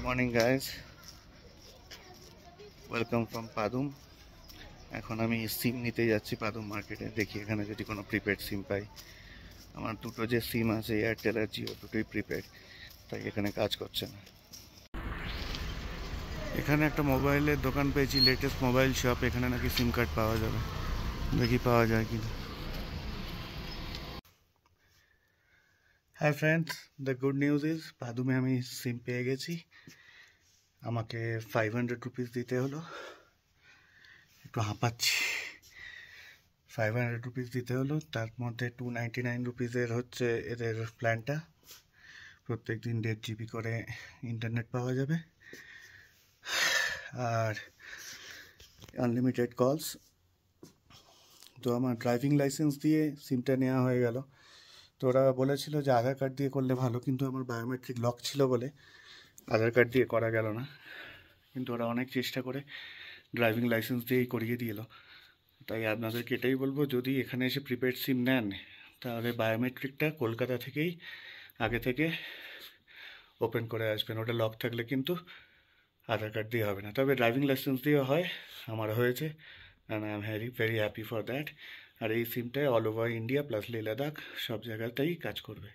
Morning guys, welcome from Padum. এখন আমি সিম নিতে যাচ্ছি পাদুম মার্কেটে। দেখি এখানে যদি কোনো প্রিপেড সিম পাই। আমার দুটো যে সিম আছে, এয়ারটেল আর জিও, দুটোই প্রিপেড, তাই এখানে কাজ করছে না। এখানে একটা মোবাইলের দোকান পেয়েছি, লেটেস্ট মোবাইল শপ। এখানে নাকি সিম কার্ড পাওয়া যাবে, দেখি পাওয়া যায় কিনা। Hi friends, the good news is পাদুমে আমি সিম পেয়ে গেছি। আমাকে 500 রুপিস দিতে হলো, একটু হাঁপাচ্ছি। 500 রুপিস দিতে হলো, তার মধ্যে 299 রুপিসের হচ্ছে এদের প্ল্যানটা। প্রত্যেক দিন 1.5 GB করে ইন্টারনেট পাওয়া যাবে, আর আনলিমিটেড কলস। তো আমার ড্রাইভিং লাইসেন্স দিয়ে সিমটা নেওয়া হয়ে গেল। তো ওরা বলেছিল যে আধার কার্ড দিয়ে করলে ভালো, কিন্তু আমার বায়োমেট্রিক লক ছিল বলে আধার কার্ড দিয়ে করা গেল না। কিন্তু ওরা অনেক চেষ্টা করে ড্রাইভিং লাইসেন্স দিয়েই করিয়ে দিল। তাই আপনাদেরকে এটাই বলবো, যদি এখানে এসে প্রিপেড সিম নেন, তাহলে বায়োমেট্রিকটা কলকাতা থেকেই আগে থেকে ওপেন করে আসবেন। ওটা লক থাকলে কিন্তু আধার কার্ড দিয়ে হবে না, তবে ড্রাইভিং লাইসেন্স দিয়েও হয়। আমার হয়েছে, and I am very happy for that. আর এই সিমটায় all over India plus Leh Ladakh সব জায়গাতেই কাজ করবে।